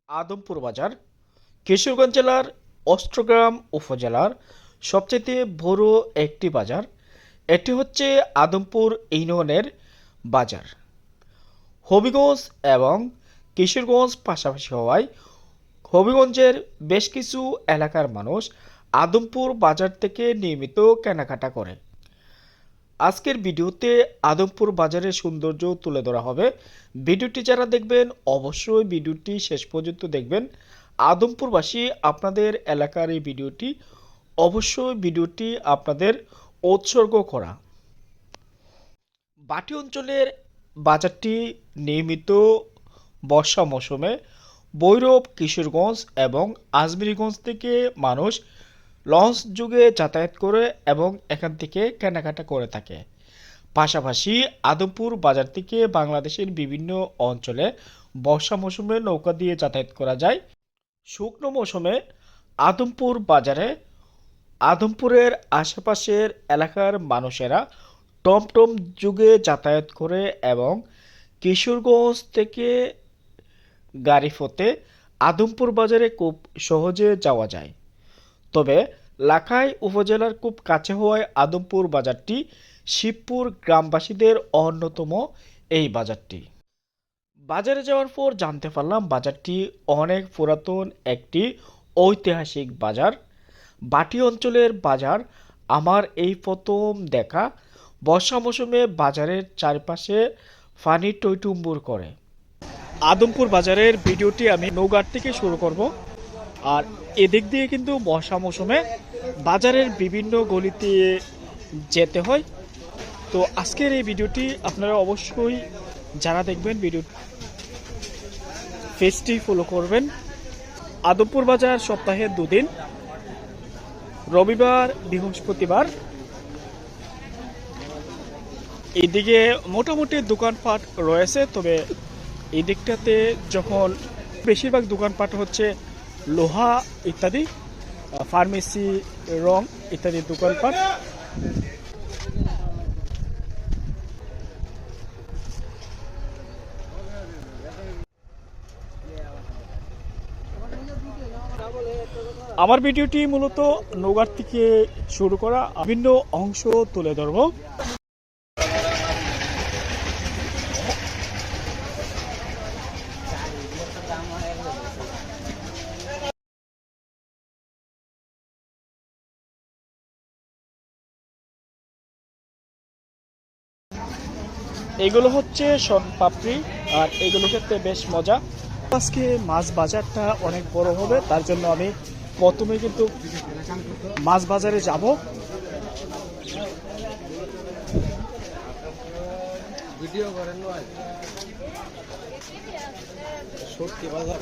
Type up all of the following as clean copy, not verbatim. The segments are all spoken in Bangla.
আদমপুর বাজার কিশোরগঞ্জ জেলার অষ্টগ্রাম উপজেলার সবচেয়ে বড় একটি বাজার। এটি হচ্ছে আদমপুর ইউনিয়নের বাজার। হবিগঞ্জ এবং কিশোরগঞ্জ পাশাপাশি হওয়ায় হবিগঞ্জের বেশ কিছু এলাকার মানুষ আদমপুর বাজার থেকে নিয়মিত কেনাকাটা করে। আজকের ভিডিওতে আদমপুর বাজারের সৌন্দর্য তুলে ধরা হবে। ভিডিওটি যারা দেখবেন অবশ্যই ভিডিওটি শেষ পর্যন্ত দেখবেন। আদমপুরবাসী আপনাদের এলাকার এই ভিডিওটি অবশ্যই ভিডিওটি আপনাদের উৎসর্গ করা। বাটি অঞ্চলের বাজারটি নিয়মিত বর্ষা মৌসুমে ভৈরব, কিশোরগঞ্জ এবং আজমিরগঞ্জ থেকে মানুষ লঞ্চ যুগে যাতায়াত করে এবং এখান থেকে কেনাকাটা করে থাকে। পাশাপাশি আদমপুর বাজার থেকে বাংলাদেশের বিভিন্ন অঞ্চলে বর্ষা মৌসুমে নৌকা দিয়ে যাতায়াত করা যায়। শুকনো মৌসুমে আদমপুর বাজারে আদমপুরের আশেপাশের এলাকার মানুষেরা টমটম যুগে যাতায়াত করে এবং কিশোরগঞ্জ থেকে গাড়িফতে আদমপুর বাজারে খুব সহজে যাওয়া যায়। তবে লাখাই উপজেলার খুব কাছে হওয়ায় আদমপুর বাজারটি শিবপুর গ্রামবাসীদের অন্যতম এই বাজারটি। বাজারে যাওয়ার পর জানতে পারলাম বাজারটি অনেক পুরাতন একটি ঐতিহাসিক বাজার। বাটি অঞ্চলের বাজার আমার এই প্রথম দেখা। বর্ষা মৌসুমে বাজারের চারপাশে পানি টইটুম্বুর করে। আদমপুর বাজারের ভিডিওটি আমি নৌঘাট থেকে শুরু করব। আর এদিক দিয়ে কিন্তু বর্ষা মৌসুমে বাজারের বিভিন্ন গলিতে যেতে হয়। তো আজকের এই ভিডিওটি আপনারা অবশ্যই যারা দেখবেন ভিডিও পেজটি ফলো করবেন। আদমপুর বাজার সপ্তাহে দুদিন, রবিবার, বৃহস্পতিবার। এইদিকে মোটামুটি দোকানপাট রয়েছে, তবে এই দিকটাতে যখন বেশিরভাগ দোকানপাট হচ্ছে লোহা ইত্যাদি, ফার্মেসি, রং ইত্যাদি দোকানপাট। আমার ভিডিওটি মূলত নৌঘাট থেকে শুরু করা, বিভিন্ন অংশ তুলে ধরব। এগুলো হচ্ছে শনপাপড়ি, আর এগুলো খেতে বেশ মজা। আজকে মাছ বাজারটা অনেক বড় হবে, তার জন্য আমি প্রথমে কিন্তু মাছ বাজারে যাব। ভিডিও করেন সত্যি বাজার।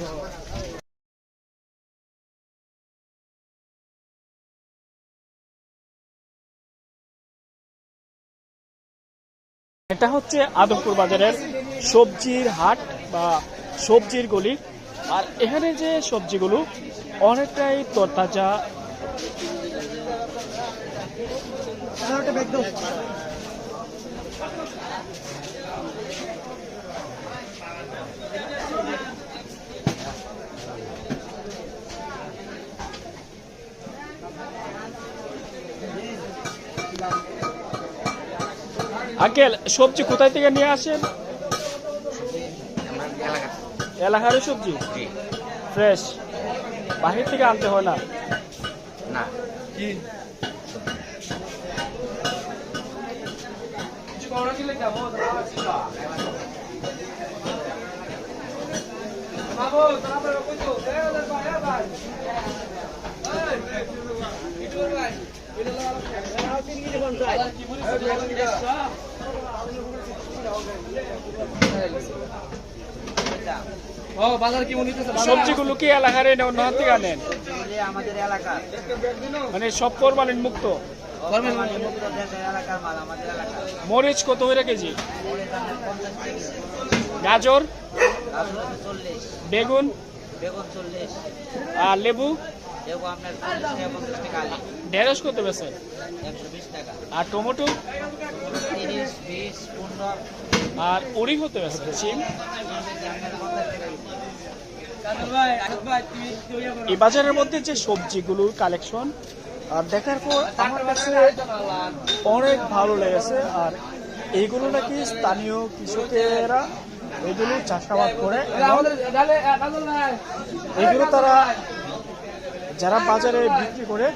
এটা হচ্ছে আদমপুর বাজারের সবজির হাট বা সবজির গলি। আর এখানে যে সবজিগুলো অনেকটাই তরতাজা। আঙ্কেল, সবজি কোথায় থেকে নিয়ে আসেন? এলাকার সবজি ফ্রেশ, বাহির থেকে আনতে হয় না? না। সবজিগুলো কি এলাকার অন্য থেকে আনেন? আমাদের এলাকা মানে সব ফরমালিন মুক্ত। মরিচ কত হয়ে কেজি? গাজর, বেগুন, আর লেবু ঢেঁড়স কত বেছে? 120 টাকা। আর টমেটো 30, 20, 15। আর উড়ি কত বেছে? সিম এই বাজারের মধ্যে যে সবজিগুলোর কালেকশন আর দেখার পর আমার কাছে অনেক ভালো লেগেছে। আর এইগুলো নাকি স্থানীয় কৃষকেরা এগুলো চাষাবাদ করে এবং এগুলো তারা যারা বাজারে বিক্রি করে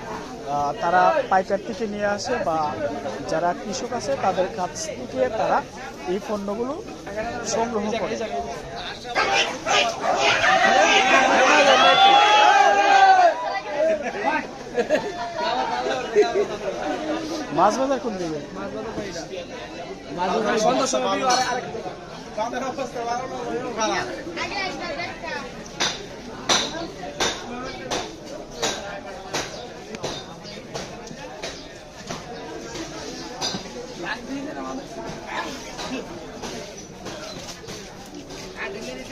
তারা পাইকার থেকে নিয়ে আসে বা যারা কৃষক আছে তাদের কাছ থেকে তারা এই পণ্যগুলো সংগ্রহ করে। মাছ বাজার কোন দিকে?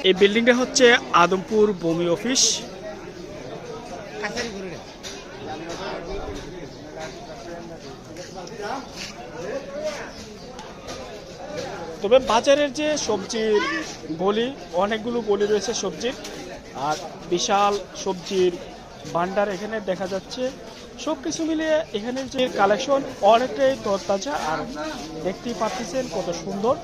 এই বিল্ডিংটা হচ্ছে আদমপুর ভূমি অফিস। তবে বাজারের যে সবজির গলি, অনেকগুলো গলি রয়েছে সবজির, আর বিশাল সবজির ভান্ডার এখানে দেখা যাচ্ছে। সব কিছু মিলিয়ে এখানের যে কালেকশন অনেকটাই তরতাজা, আর দেখতেই পাচ্ছেন কত সুন্দর।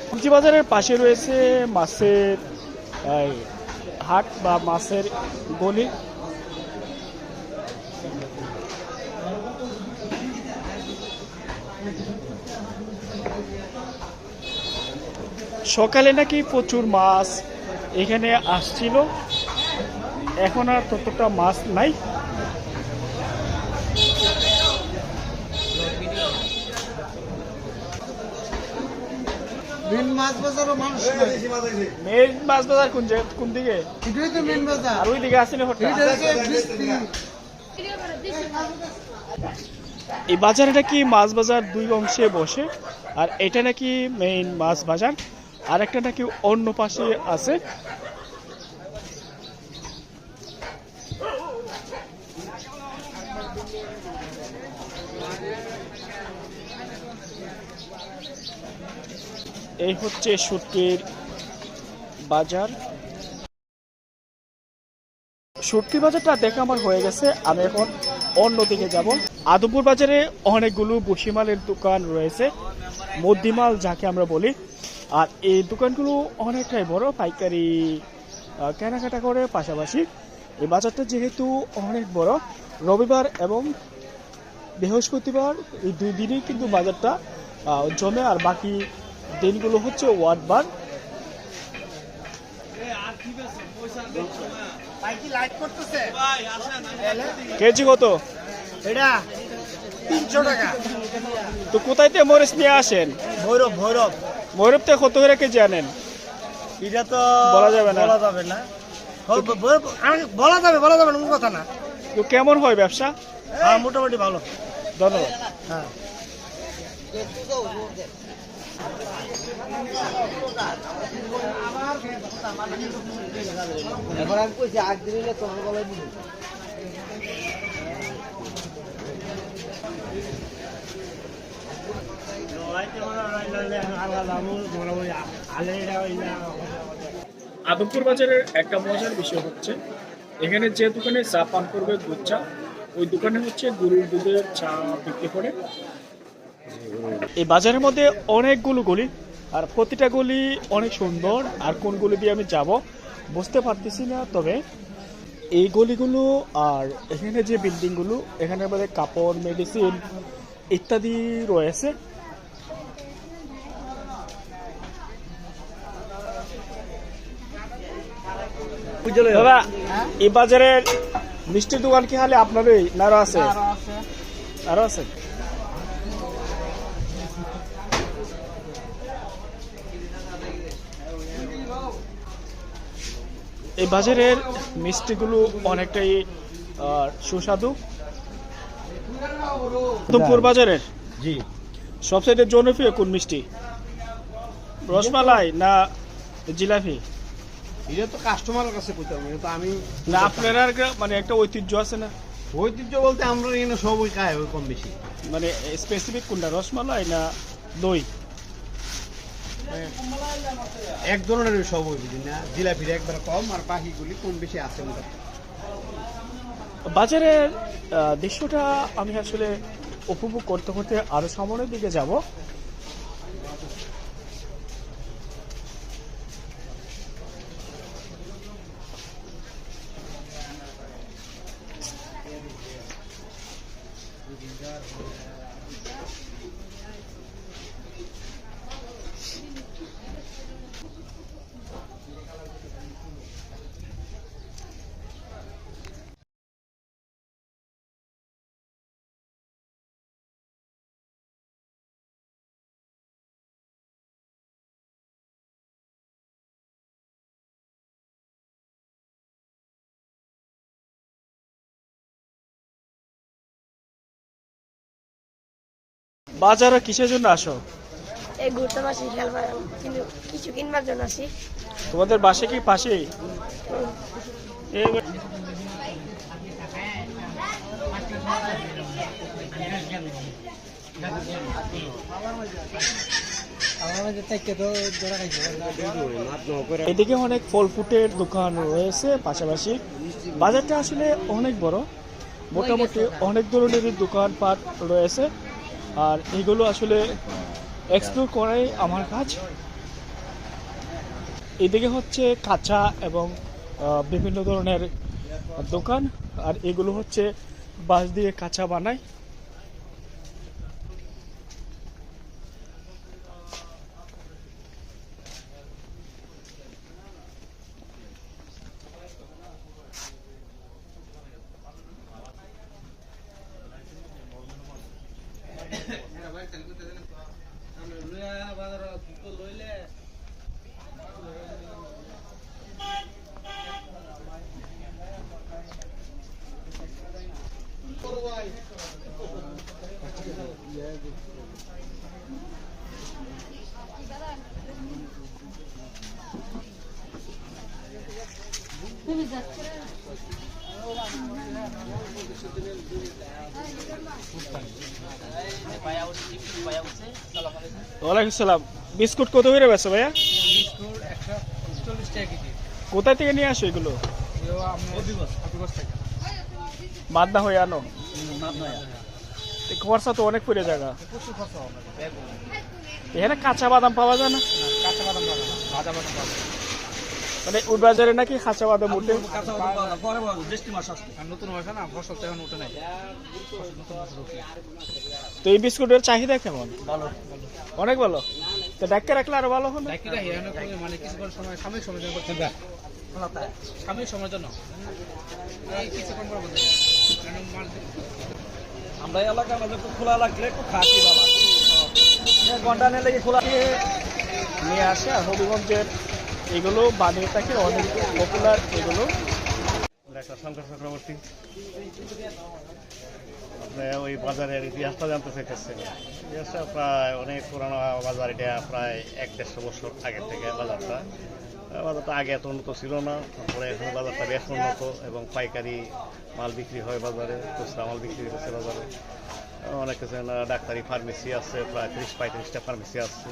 সবজি বাজারের পাশে রয়েছে মাছের হাট বা মাছের গলি। সকালে নাকি প্রচুর মাছ এখানে আসছিল, এখন আর ততটা মাছ নাই। মেন মাছ বাজারও মানুষ মেন মাছ বাজার কোন দিকে? এটাই তো মেন বাজার। আর ওই দিকে আসেনি হোটেল। এই বাজারে নাকি মাছ বাজার দুই অংশে বসে, আর এটা নাকি মেইন মাছ বাজার, আর একটা নাকি অন্য পাশে আছে। এই হচ্ছে শুটকির বাজার। শুটকি বাজারটা দেখা আমার হয়ে গেছে, আমি এখন অন্যদিকে যাব। আদমপুর বাজারে অনেকগুলো বসিমালের দোকান রয়েছে, মধ্যিমাল যাকে আমরা বলি। আর এই দোকানগুলো অনেকটাই বড়, পাইকারি কেনাকাটা করে। পাশাপাশি এই বাজারটা যেহেতু অনেক বড়, রবিবার এবং বৃহস্পতিবার এই দুই দিনই কিন্তু বাজারটা জমে, আর বাকি দিনগুলো হচ্ছে ওয়ার্ডবার। কেজি কত? এটা 300 টাকা। তো কোথায় থেকে মরিচ নিয়ে আসেন? ভৈরব ভৈরব। ভৈরব থেকে কত করে কেজি আনেন? এটা তো বলা যাবে না। বলা যাবে না। বলা যাবে না, কোনো কথা না। তো কেমন হয় ব্যবসা? হ্যাঁ, মোটামুটি ভালো। ধন্যবাদ। হ্যাঁ, এখন আমি কইছি আগ দিলে তোমার গলায় দিবি। আদমপুর বাজারের একটা মজার বিষয় হচ্ছে, এখানে যে দোকানে চা পান করবে দুধ চা, ওই দোকানে হচ্ছে গরুর দুধের চা বিক্রি করে। এই বাজারের মধ্যে অনেকগুলো গলি, আর প্রতিটা গলি অনেক সুন্দর। আর কোন গলি দিয়ে আমি যাব বুঝতে পারতেছি না, তবে এই গলিগুলো আর এখানে যে বিল্ডিংগুলো, এখানের মধ্যে কাপড়, মেডিসিন ইত্যাদি রয়েছে। দাদা, এই বাজারের মিষ্টির দোকান কি হালে আপনারই না আরো আছে? আরো আছে। এই বাজারের মিষ্টিগুলো অনেকটাই সুস্বাদু। আদমপুর বাজারের জি সবচেয়ে জনপ্রিয় কোন মিষ্টি? রসমালাই না জিলাপি? এটা তো কাস্টমারের কাছে কইতে হবে, তো আমি না আপনার মানে একটা ঐতিহ্য আছে না? ঐতিহ্য বলতে আমরা এখানে সবই খাই ওই কম বেশি। মানে স্পেসিফিক কোনটা, রসমালাই না দই? এক ধরনের সব ওই বুঝি না, জিলাপির একবার কম আর বাকিগুলি কম বেশি আছে মোটামুটি। বাজারের দৃশ্যটা আমি আসলে উপভোগ করতে করতে আরো সামনের দিকে যাব। বাজারে কিসের জন্য আসো? এই ঘুরতে পারছি খেলবার কিন্তু কিছু কিনবার জন্য আছি। তোমাদের বাসা কি পাশেই? এদিকে অনেক ফল ফুটের দোকান রয়েছে পাশাপাশি। বাজারটা আসলে অনেক বড়, মোটামুটি অনেক ধরনের দোকানপাট রয়েছে, আর এগুলো আসলে এক্সপ্লোর করাই আমার কাজ। এদিকে হচ্ছে কাঁচা এবং বিভিন্ন ধরনের দোকান, আর এগুলো হচ্ছে বাঁশ দিয়ে কাঁচা বানায়। ওয়ালাইকুম সালাম। বিস্কুট কত করে বেচো ভাইয়া? বিস্কুট 140 টাকা কেজি। কোথা থেকে নিয়ে আসো এগুলো? মাদনা হয়ে আনো? খরচা তো অনেক পড়ে জায়গা। প্রচুর খরচা হবে। এখানে কাঁচা বাদাম পাওয়া যায় না? কাঁচা বাদাম পাবে না, ভাজা বাদাম পাবে। মানে ওই বাজারে নাকি কাঁচা বাদাম উঠে? কাঁচা বাদাম পাবে না, পরে পাবে, বৃষ্টি মাস আসছে। আর নতুন হয়েছে না, ফসল তো এখন উঠে নাই। নতুন ফসল উঠে। তো এই বিস্কুটের চাহিদা কেমন? ভালো। অনেক ভালো। তো ডাক্তার রাখলে আরো ভালো হলো। ডাকিরা হিয়ানো করে মানে কিছুক্ষণ সময় সাময়িক সময়ের জন্য করতে দেয়। সাময়িক সময়ের জন্য এই কিছুক্ষণ পরে বলতে আমরা এলাকার মধ্যে একটু খোলা লাগলে একটু খাসি বাবা ঘন্টা নিয়ে লেগে খোলা নিয়ে আসে, আর হবিগঞ্জের এগুলো বানিয়ে থাকে, অনেক পপুলার এগুলো। শঙ্কর চক্রবর্তী, আপনি ওই বাজারের ইতিহাসটা জানতে চাইতেছেন? ইতিহাসটা প্রায় অনেক পুরানো বাজার, এটা প্রায় 1-150 বছর আগের থেকে বাজারটা আগে এত উন্নত ছিল না। তারপরে এখন বাজারটা বেশ উন্নত এবং পাইকারি মাল বিক্রি হয় বাজারে, খুচরা মাল বিক্রি হচ্ছে বাজারে। অনেক কিছু ডাক্তারি ফার্মেসি আছে, প্রায় 30-35টা ফার্মেসি আছে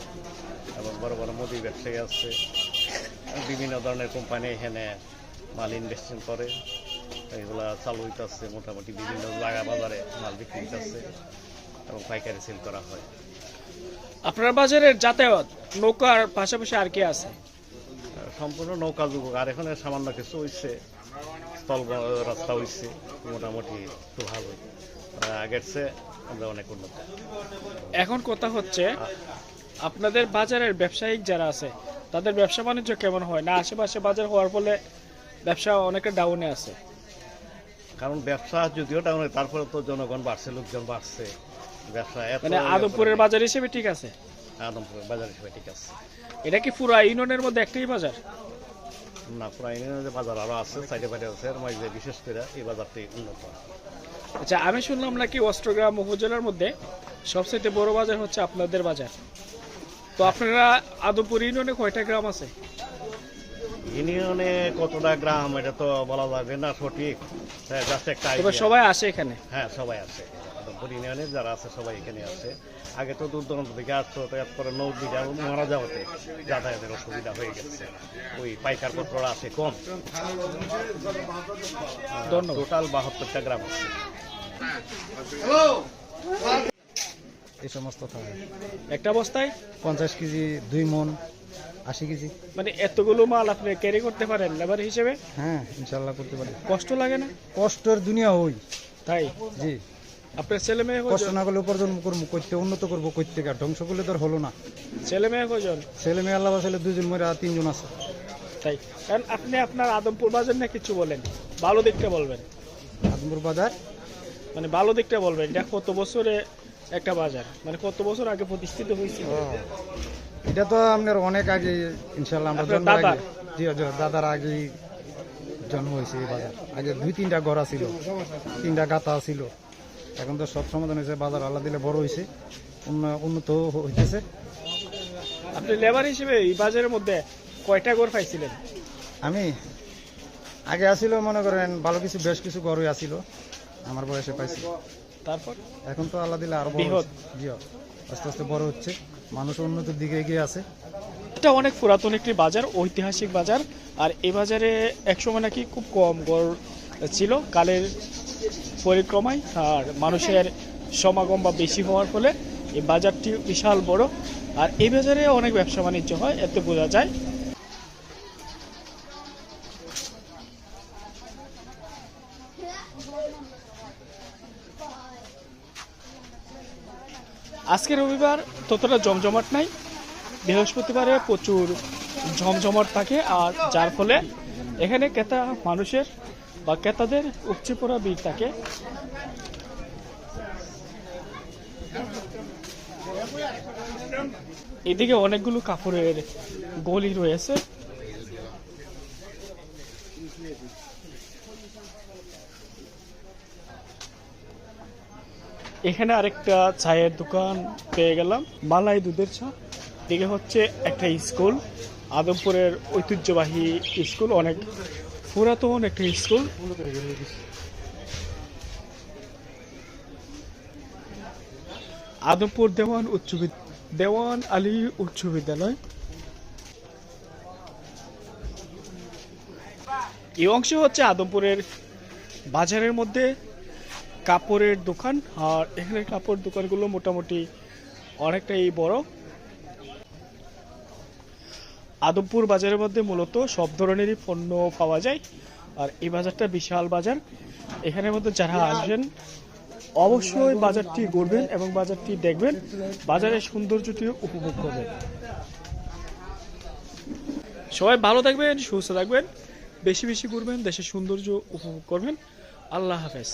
এবং বড় বড় মুদি ব্যবসায়ী আছে। বিভিন্ন ধরনের কোম্পানি এখানে মাল ইনভেস্টমেন্ট করে, এগুলা চালু হইতেছে। মোটামুটি বিভিন্ন জায়গা বাজারে মাল বিক্রি হইতেছে এবং পাইকারি সেল করা হয়। আপনার বাজারের যাতায়াত নৌকার পাশাপাশি আর কি আছে? সম্পূর্ণ নৌকা যুগ, আর এখন সামান্য কিছু হয়েছে, স্থল রাস্তা হয়েছে, মোটামুটি একটু ভালো। আগের চেয়ে আমরা অনেক উন্নত। এখন কথা হচ্ছে আপনাদের বাজারের ব্যবসায়িক যারা আছে তাদের ব্যবসা বাণিজ্য কেমন হয়? না আশেপাশে বাজার হওয়ার ফলে ব্যবসা অনেকটা ডাউনে আছে? কারণ ব্যবসা যদিও ডাউনে, তারপরে তো জনগণ বাড়ছে, লোকজন বাড়ছে, ব্যবসা মানে আদমপুরের বাজার হিসেবে ঠিক আছে? আদমপুরের বাজার হিসেবে ঠিক আছে। এটা কি পুরো ইউনিয়নের মধ্যে একটাই বাজার? না, পুরো ইউনিয়নের বাজার আরো আছে, সাইডে বাইরে আছে, এর মাঝে বিশেষ করে এই বাজারটি উন্নত। আচ্ছা, আমি শুনলাম নাকি অস্ট্রগ্রাম উপজেলার মধ্যে সবচেয়ে বড় বাজার হচ্ছে আপনাদের বাজার। তো আপনারা আদমপুর ইউনিয়নে কয়টা গ্রাম আছে? ইউনিয়নে কতটা গ্রাম এটা তো বলা যাবে না সঠিক, জাস্ট একটা এবার idea। সবাই আসে এখানে। হ্যাঁ সবাই আছে, আদমপুর ইউনিয়নে যারা আছে সবাই এখানে আছে। আগে তো দূর দূরান্ত থেকে আসতো, তারপরে নদীটা মারা যাওয়াতে যাতায়াতের অসুবিধা হয়ে গেছে, ওই পাইকার পত্ররা আছে কম। ধন্যবাদ। টোটাল 72টা গ্রাম আছে। এই সমস্ত থাকে একটা বস্তায় 50 কেজি 2 মন 80 কেজি। মানে এতগুলো মাল আপনি ক্যারি করতে পারেন লেবার হিসেবে? হ্যাঁ ইনশাল্লাহ করতে পারি। কষ্ট লাগে না? কষ্টের দুনিয়া হই। তাই জি, আপনার ছেলে মেয়ে কষ্ট কজন? না করলে উপার্জন করবো করতে, উন্নত করবো করতে, আর ধ্বংস করলে তো আর হলো না। ছেলে মেয়ে কজন? ছেলে মেয়ে আল্লাহ ছেলে 2 জন মরে আর 3 জন আছে। তাই কারণ আপনি আপনার আদমপুর বাজার না কিছু বলেন, ভালো দিকটা বলবেন, আদমপুর বাজার মানে ভালো দিকটা বলবেন। এটা কত বছরে একটা বাজার, মানে কত বছর আগে প্রতিষ্ঠিত হয়েছিল? এটা তো আপনার অনেক আগে ইনশাল্লাহ আমরা আপনার জন্মের দাদা? আগে, জি জি, দাদার আগে জন্ম হয়েছে এই বাজার। আগে 2-3টা ঘর ছিল, 3টা গাতা ছিল। এখন তো সব সমাধান হয়েছে, বাজার আল্লাহ দিলে বড় হয়েছে, উন্নত হইতেছে। আপনি লেবার হিসেবে এই বাজারের মধ্যে কয়টা ঘর পাইছিলেন? আমি আগে আসিল মনে করেন ভালো কিছু, বেশ কিছু গরুই আসিল আমার বয়সে পাইছি। তারপর এখন তো আল্লাহ দিলে আরো বড় বৃহৎ। হচ্ছে। জি, আস্তে আস্তে বড় হচ্ছে, মানুষ উন্নতির দিকে এগিয়ে আছে। এটা অনেক পুরাতন একটি বাজার, ঐতিহাসিক বাজার। আর এই বাজারে একসময় নাকি খুব কম গড় ছিল কালের পরিক্রমায়, আর মানুষের সমাগম বা বেশি হওয়ার ফলে এই বাজারটি বিশাল বড়। আর এই বাজারে অনেক ব্যবসা বাণিজ্য হয়, এতে বোঝা যায়। আজকে রবিবার ততটা জমজমাট নাই, বৃহস্পতিবারে প্রচুর জমজমাট থাকে, আর যার ফলে এখানে ক্রেতা মানুষের বা ক্রেতাদের উপচে পড়া ভিড় থাকে। এদিকে অনেকগুলো কাপড়ের গলি রয়েছে। এখানে আরেকটা চায়ের দোকান পেয়ে গেলাম, মালাই দুধের চা। দিকে হচ্ছে একটা স্কুল, আদমপুরের ঐতিহ্যবাহী স্কুল, অনেক পুরাতন একটা স্কুল। আদমপুর দেওয়ান আলী উচ্চ বিদ্যালয়। এই অংশ হচ্ছে আদমপুরের বাজারের মধ্যে কাপড়ের দোকান, আর এখানে কাপড় দোকানগুলো মোটামুটি অনেকটাই বড়। আদমপুর বাজারের মধ্যে মূলত সব ধরনেরই পণ্য পাওয়া যায়, আর এই বাজারটা বিশাল বাজার। এখানের মধ্যে যারা আসবেন অবশ্যই বাজারটি ঘুরবেন এবং বাজারটি দেখবেন, বাজারের সৌন্দর্যটি উপভোগ করবেন। সবাই ভালো থাকবেন, সুস্থ থাকবেন, বেশি বেশি ঘুরবেন, দেশের সৌন্দর্য উপভোগ করবেন। আল্লাহ হাফেজ।